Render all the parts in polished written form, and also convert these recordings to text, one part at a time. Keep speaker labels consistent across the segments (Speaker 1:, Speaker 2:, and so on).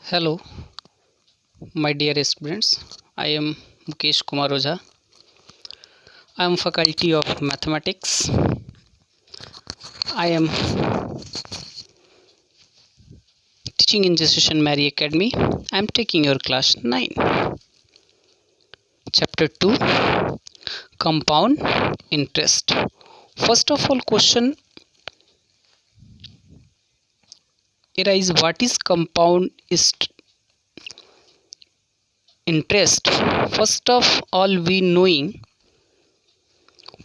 Speaker 1: Hello, my dear students. I am Mukesh Kumar Ojha. I am faculty of mathematics. I am teaching in Session Mary Academy. I am taking your class 9. Chapter 2, Compound Interest. First of all, question arise: what is compound interest? First of all, we knowing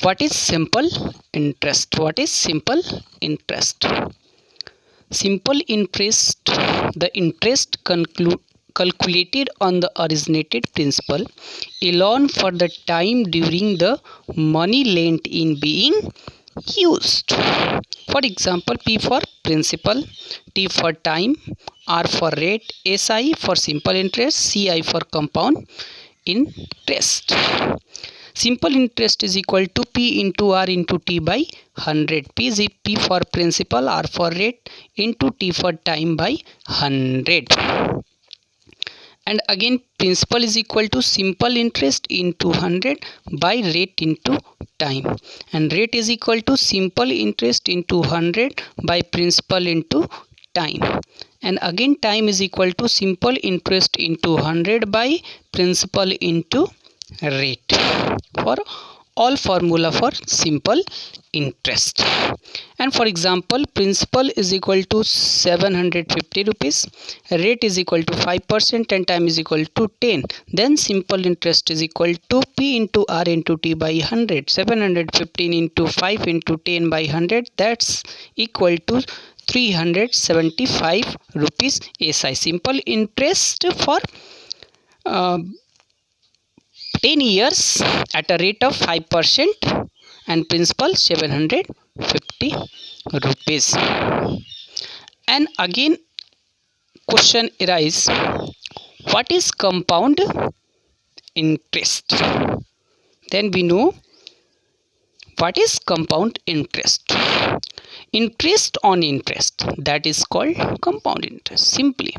Speaker 1: what is simple interest. What is simple interest? Simple interest, the interest calculated on the originated principal alone for the time during the money lent in being used. For example, P for principal, T for time, R for rate, SI for simple interest, CI for compound interest. Simple interest is equal to P into R into T by 100. P is P for principal, R for rate into T for time by 100. And again principal is equal to simple interest into 100 by rate into time. And rate is equal to simple interest into 100 by principal into time. And again time is equal to simple interest into 100 by principal into rate for all formula for simple interest. And for example, principal is equal to 750 rupees, rate is equal to 5% and time is equal to 10. Then simple interest is equal to P into R into T by 100. 715 into 5 into 10 by 100, that's equal to 375 rupees SI. Simple interest for 10 years at a rate of 5% and principal 750 rupees. And again question arise: what is compound interest? Then we know what is compound interest. Interest on interest, that is called compound interest. Simply,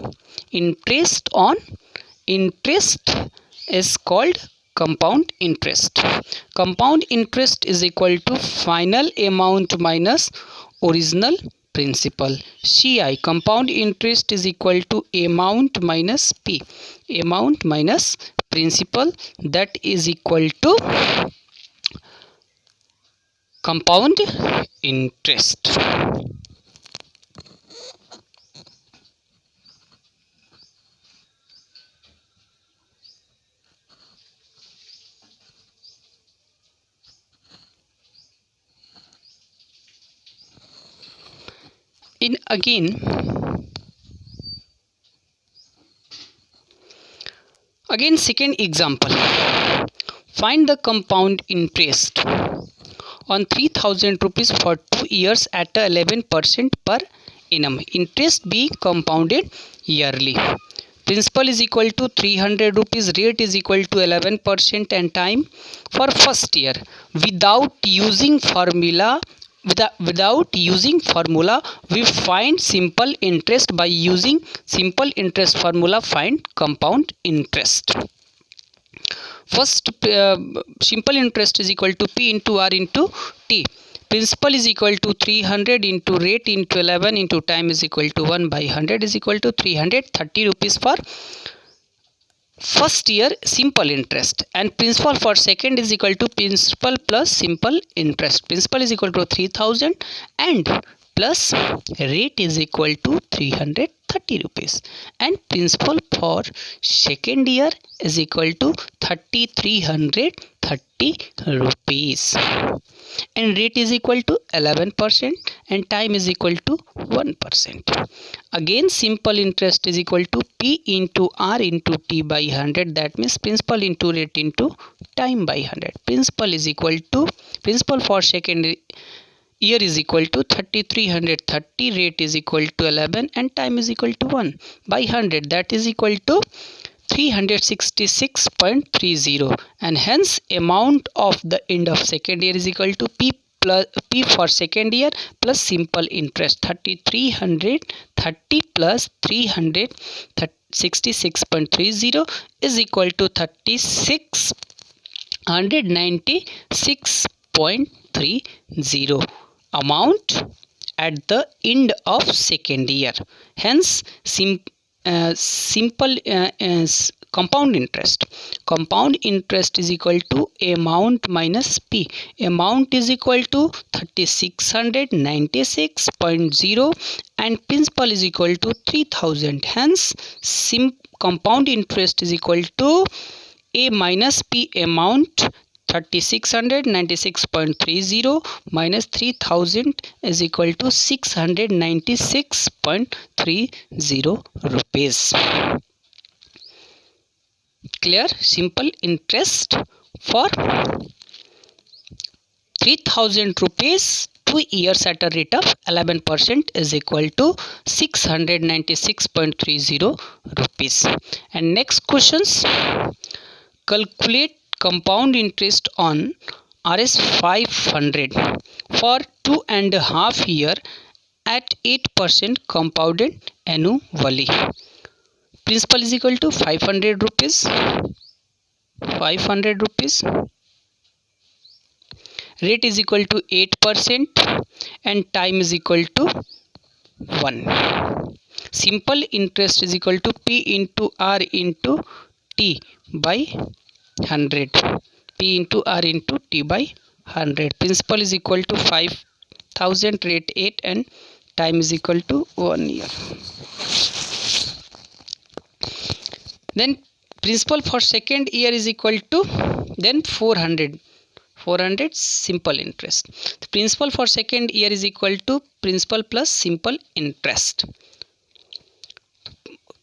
Speaker 1: interest on interest is called compound interest. Compound interest is equal to final amount minus original principal. CI, compound interest is equal to amount minus P, amount minus principal, that is equal to compound interest. In again second example, find the compound interest on 3000 rupees for 2 years at 11% per annum. Interest being compounded yearly. Principal is equal to 300 rupees, rate is equal to 11% and time for first year. Without using formula, we find simple interest. By using simple interest formula, find compound interest. First, simple interest is equal to P into R into T. Principal is equal to 300 into rate into 11 into time is equal to 1 by 100 is equal to 330 rupees for first year simple interest. And principal for second is equal to principal plus simple interest. Principal is equal to 3000 and plus rate is equal to 330 rupees. And principal for second year is equal to 3330 rupees. And rate is equal to 11% and time is equal to 1%. Again simple interest is equal to P into R into T by 100, that means principal into rate into time by 100. Principal is equal to, principal for second year is equal to 3330, rate is equal to 11 and time is equal to 1 by 100, that is equal to 366.30, and hence amount of the end of second year is equal to P for second year plus simple interest. 3330 plus 330 66.30 is equal to 3696.30 amount at the end of second year. Hence, simple compound interest. Compound interest is equal to amount minus P. Amount is equal to 3696.0 and principal is equal to 3000. Hence, compound interest is equal to A minus P amount 3696.30 minus 3000 is equal to 696.30 rupees. Clear? Simple interest for 3000 rupees 2 years at a rate of 11% is equal to 696.30 rupees. And next questions, calculate compound interest on Rs 500 for 2.5 years at 8% compounded annually. Principal is equal to 500 rupees. 500 rupees. Rate is equal to 8% and time is equal to 1. Simple interest is equal to P into R into T by 100. P into R into T by 100. Principal is equal to 5000, rate 8 and time is equal to 1 year. Then principal for second year is equal to then 400 simple interest. The principal for second year is equal to principal plus simple interest.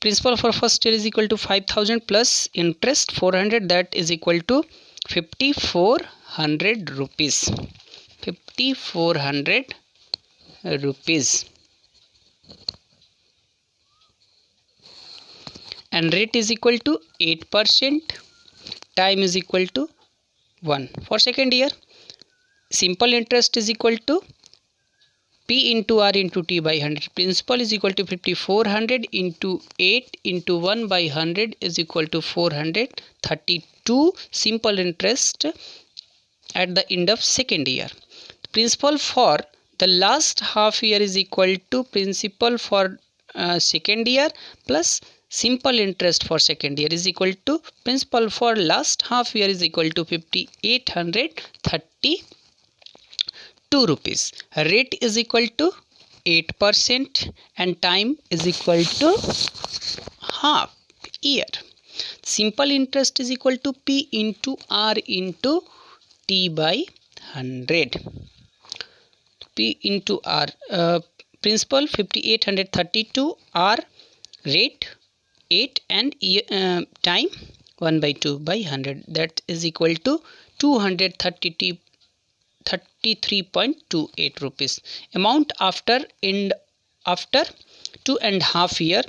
Speaker 1: Principal for first year is equal to 5000 plus interest 400, that is equal to 5400 rupees. 5400 rupees. And rate is equal to 8%, time is equal to 1. For second year, simple interest is equal to P into R into T by 100. Principal is equal to 5400 into 8 into 1 by 100 is equal to 432 simple interest at the end of second year. Principal for the last half year is equal to principal for second year plus simple interest for second year is equal to principal for last half year is equal to 5832 rupees. Rate is equal to 8% and time is equal to half year. Simple interest is equal to P into R into T by 100. P into R, principal 5832, R rate 8 and time 1 by 2 by 100, that is equal to 233.28 rupees. Amount after 2.5 year,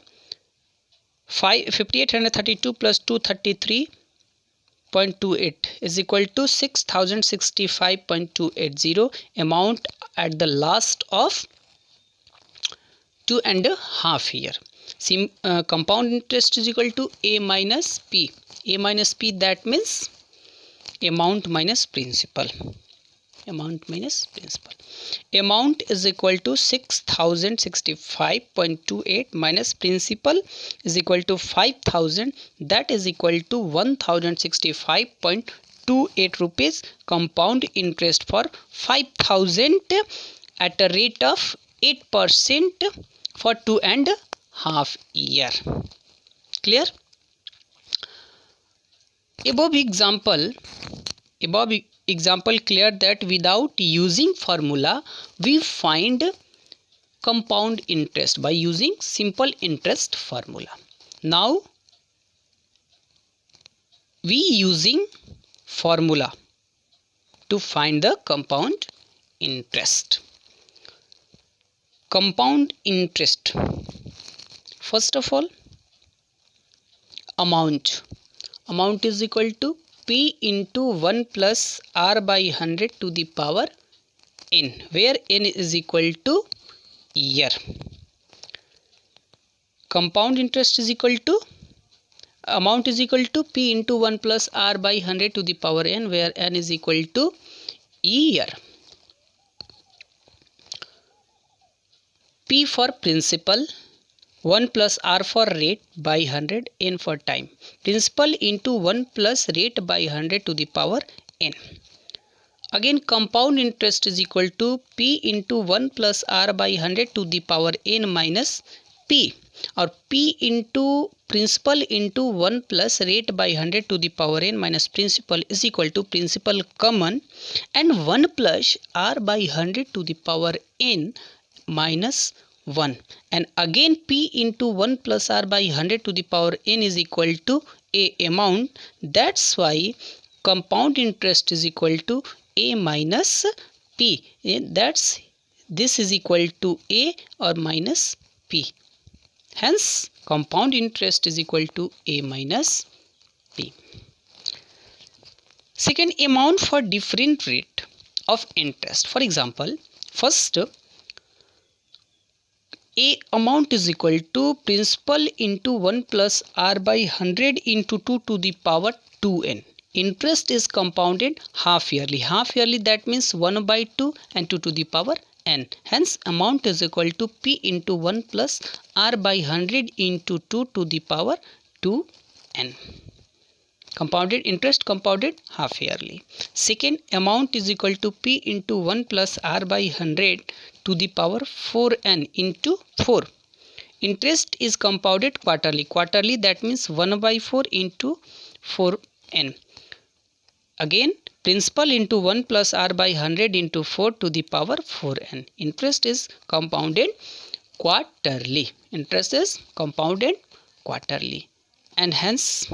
Speaker 1: 5832 plus 233.28 is equal to 6065.280 amount at the last of 2.5 year. Compound interest is equal to A minus P. A minus P, that means amount minus principal. Amount minus principal. Amount is equal to 6065.28 minus principal is equal to 5000, that is equal to 1065.28 rupees. Compound interest for 5000 at a rate of 8% for 2.5 year. Clear? Above example clear that without using formula we find compound interest by using simple interest formula. Now we using formula to find the compound interest. Compound interest, first of all, amount is equal to P into 1 plus R by 100 to the power n, where n is equal to year. compound interest is equal to amount is equal to P into 1 plus R by 100 to the power n, where n is equal to year. P for principal, 1 plus R for rate by 100, n for time. Principal into 1 plus rate by 100 to the power n. Again, compound interest is equal to P into 1 plus R by 100 to the power n minus P, or P into principal into 1 plus rate by 100 to the power n minus principal is equal to principal common and 1 plus R by 100 to the power n minus 1, and again P into 1 plus R by 100 to the power n is equal to A amount. That's why compound interest is equal to A minus P. This is equal to A or minus P. Hence, compound interest is equal to A minus P. Second, amount for different rate of interest. For example, first, A amount is equal to principal into 1 plus R by 100 into 2 to the power 2n. Interest is compounded half yearly. Half yearly, that means 1 by 2 and 2 to the power n. Hence, amount is equal to P into 1 plus R by 100 into 2 to the power 2n. Compounded interest, compounded half yearly. Second, amount is equal to P into 1 plus R by 100 to the power 4n into 4. Interest is compounded quarterly. Quarterly, that means 1 by 4 into 4n. Again, principal into 1 plus R by 100 into 4 to the power 4n. Interest is compounded quarterly. Interest is compounded quarterly. And hence,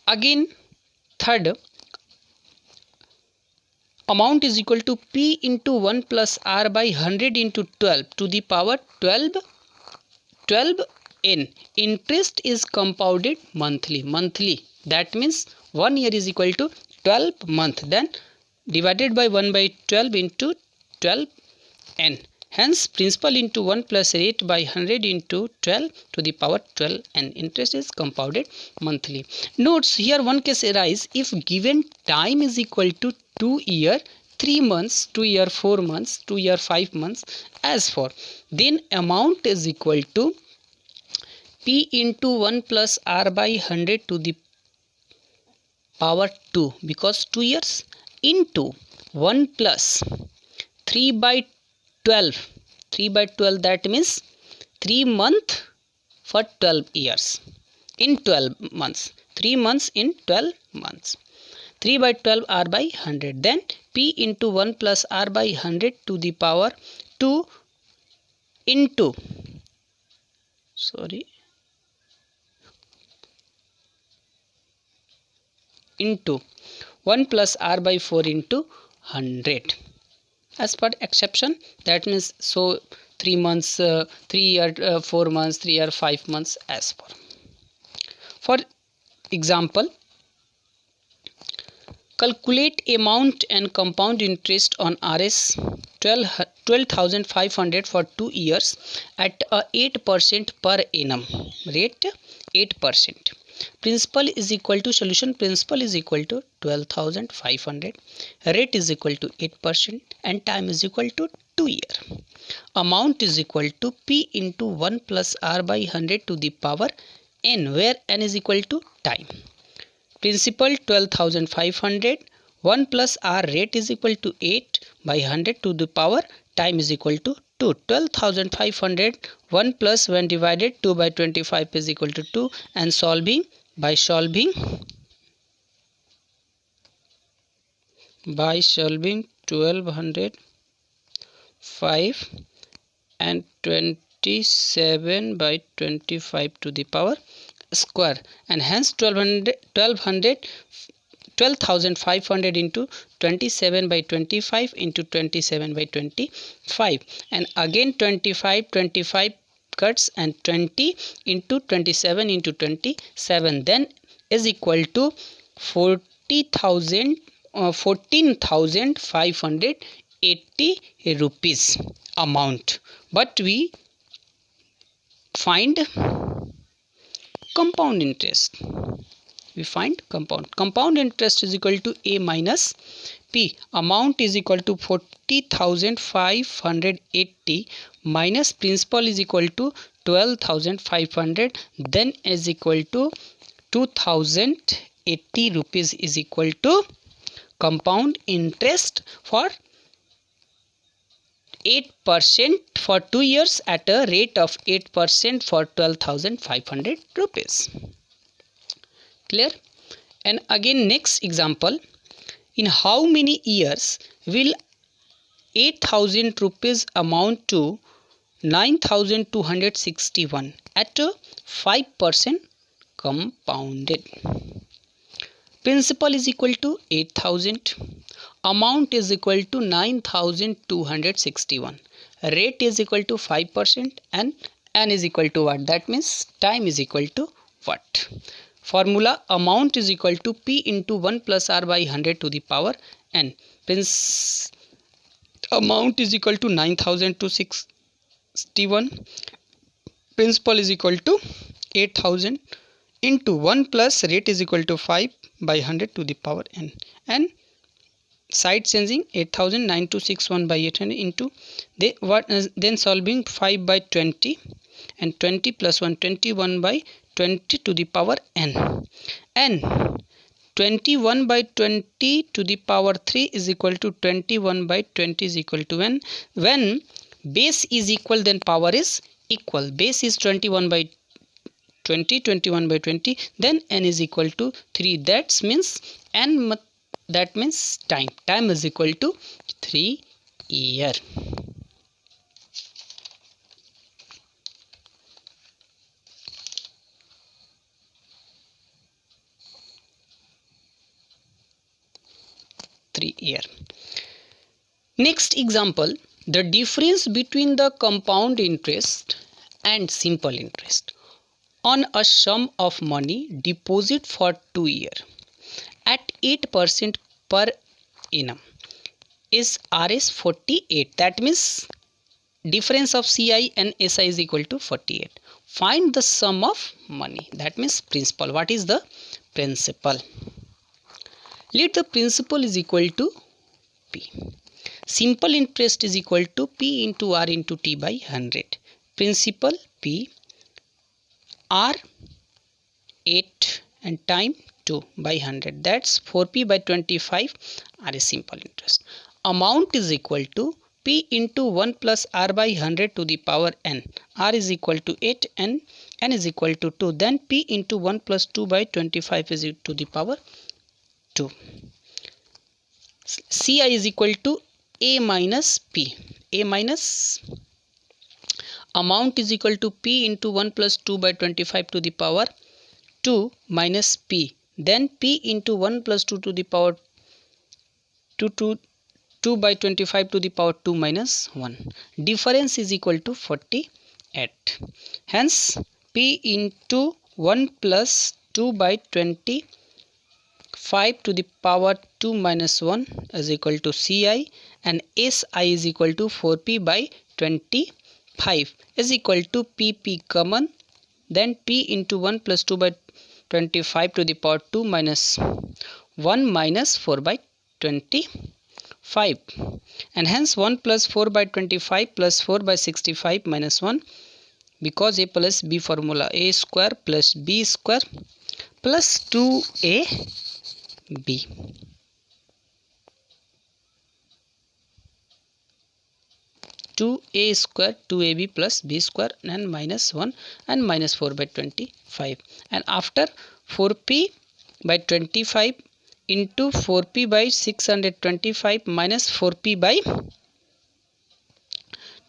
Speaker 1: again, third, amount is equal to P into 1 plus R by 100 into 12 to the power 12n. Interest is compounded monthly. Monthly, that means 1 year is equal to 12 months. Then divided by 1 by 12 into 12n. Hence, principal into 1 plus rate by 100 into 12 to the power 12n. Interest is compounded monthly. Notes here, one case arise if given time is equal to 2 year 3 months, 2 year 4 months, 2 year 5 months as for, then amount is equal to P into 1 plus R by 100 to the power 2, because 2 years, into 1 plus 3 by 12. 3 by 12, that means 3 months for 12 years in 12 months. 3 months in 12 months. 3 by 12 R by 100. Then P into 1 plus R by 100 to the power 2 into 1 plus R by 4 into 100. As per exception, that means so 3 months, 3 year 4 months, 3 year 5 months as per. For example, calculate amount and compound interest on Rs 12,500 for 2 years at a 8% per annum rate. 8%. Principal is equal to solution. Principal is equal to 12,500. Rate is equal to 8% and time is equal to 2 years. Amount is equal to P into 1 plus R by 100 to the power n, where n is equal to time. Principal 12,500. 1 plus R rate is equal to 8 by 100 to the power time is equal to 2. 12,500 1 plus when divided 2 by 25 is equal to 2, and solving 1200 5 and 27 by 25 to the power square, and hence 12,500 into 27 by 25 into 27 by 25, and again 25 cuts and 20 into 27 into 27, then is equal to 14,580 rupees amount, but we find compound interest. We find compound interest is equal to a minus p. Amount is equal to 40,580 minus principal is equal to 12,500, then is equal to 2,080 rupees is equal to compound interest for 8% for 2 years at a rate of 8% for 12,500 rupees. Clear? And again next example, in how many years will 8,000 rupees amount to 9,261 at a 5% compounded? Principal is equal to 8,000, amount is equal to 9,261, rate is equal to 5%, and n is equal to what? That means time is equal to what? Formula: amount is equal to p into 1 plus r by 100 to the power n. Amount is equal to 9,261, principal is equal to 8,000 into 1 plus rate is equal to 5 by 100 to the power n, and side changing 8,9261 by 800 into then solving 5 by 20 and 20 plus 1 21 by 20 to the power n, and 21 by 20 to the power 3 is equal to 21 by 20 is equal to n. When base is equal, then power is equal. Base is 21 by 20, 21 by 20, then n is equal to 3. That means n, that means time is equal to 3 year. Next example, the difference between the compound interest and simple interest on a sum of money deposit for 2 years at 8% per annum is Rs 48. That means difference of CI and SI is equal to 48. Find the sum of money, that means principal. What is the principal? Let the principal is equal to P. Simple interest is equal to P into R into T by 100. Principal P, R 8 and time 2 by 100. That's 4P by 25. R is simple interest. Amount is equal to P into 1 plus R by 100 to the power n. R is equal to 8 and n is equal to 2. Then P into 1 plus 2 by 25 is to the power 2. Ci is equal to A minus P. A minus amount is equal to P into 1 plus 2 by 25 to the power 2 minus P. Then P into 1 plus 2 to the power 2 by 25 to the power 2 minus 1. Difference is equal to 48. Hence P into 1 plus 2 by 25 to the power 2 minus 1 is equal to Ci, and Si is equal to 4P by 25 is equal to PP common. Then P into 1 plus 2 by 25 to the power 2 minus 1 minus 4 by 25, and hence 1 plus 4 by 25 plus 4 by 65 minus 1, because A plus B formula, A square plus B square plus 2AB. A square 2ab plus b square and minus 1 and minus 4 by 25, and after 4p by 25 into 4p by 625 minus 4p by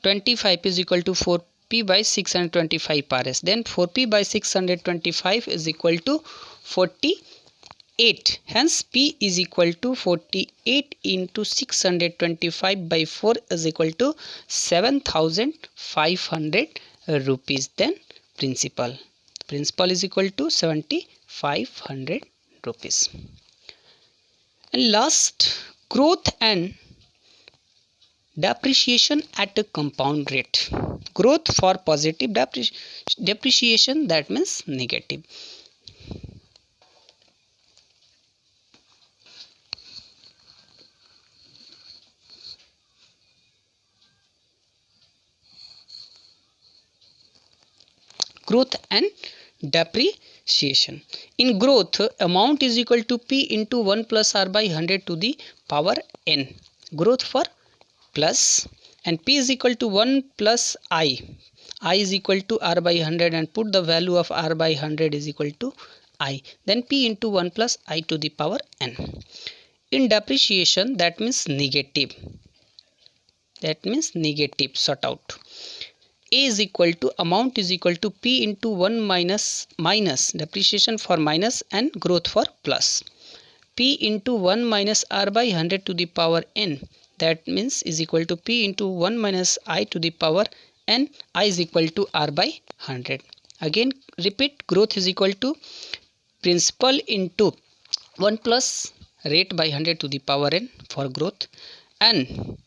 Speaker 1: 25 is equal to 4p by 625 Rs. Then 4p by 625 is equal to 48. Hence P is equal to 48 into 625 by 4 is equal to 7,500 rupees. Then principal is equal to 7,500 rupees. And last, growth and depreciation at a compound rate. Growth for positive, depreciation that means negative. Growth and depreciation. In growth, amount is equal to P into 1 plus R by 100 to the power N. Growth for plus, and P is equal to 1 plus I. I is equal to R by 100, and put the value of R by 100 is equal to I. Then P into 1 plus I to the power N. In depreciation, that means negative. That means negative, sort out. A is equal to, amount is equal to P into 1 minus depreciation for minus and growth for plus. P into 1 minus R by 100 to the power N, that means is equal to P into 1 minus I to the power N. I is equal to R by 100. Again repeat, growth is equal to principal into 1 plus rate by 100 to the power N for growth, and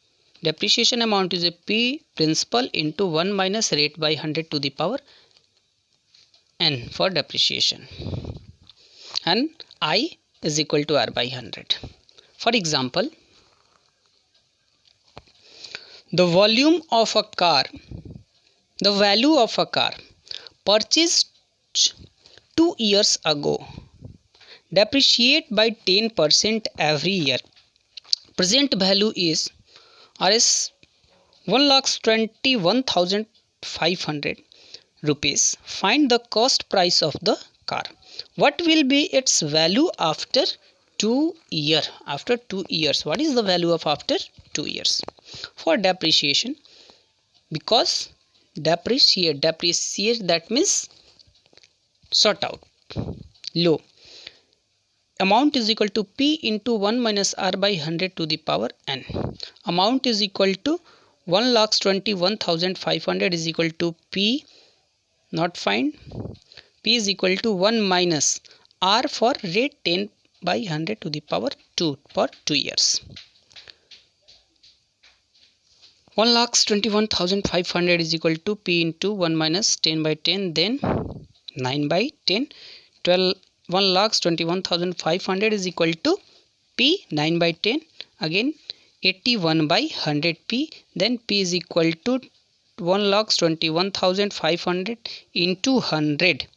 Speaker 1: depreciation amount is a P principal into 1 minus rate by 100 to the power N for depreciation, and I is equal to R by 100. For example, the value of a car purchased 2 years ago depreciate by 10% every year. Present value is Rs 1,21,500 rupees. Find the cost price of the car. What will be its value after 2 years? After 2 years, what is the value of after 2 years? For depreciation, because depreciate that means sort out, low. Amount is equal to P into 1 minus R by 100 to the power N. Amount is equal to 1,21,500 is equal to P, not find. P is equal to 1 minus R for rate 10 by 100 to the power 2 for 2 years. 1,21,500 is equal to P into 1 minus 10 by 10, then 9 by 10. 1,21,500 is equal to P 9 by 10, again 81 by 100 P, then P is equal to 1,21,500 into 100,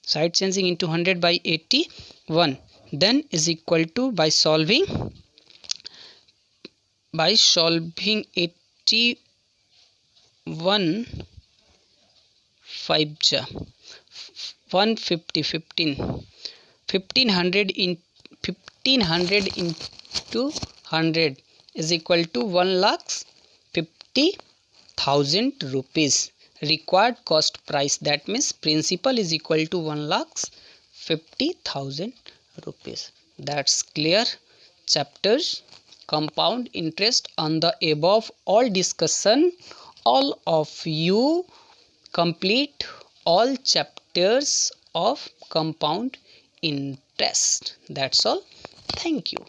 Speaker 1: side changing into 100 by 81, then is equal to, by solving 81 5 150 1500 into 100 is equal to 1,50,000 rupees. Required cost price, that means principal is equal to 1,50,000 rupees. That's clear. Chapters compound interest on the above all discussion. All of you complete all chapters of compound interest. That's all. Thank you.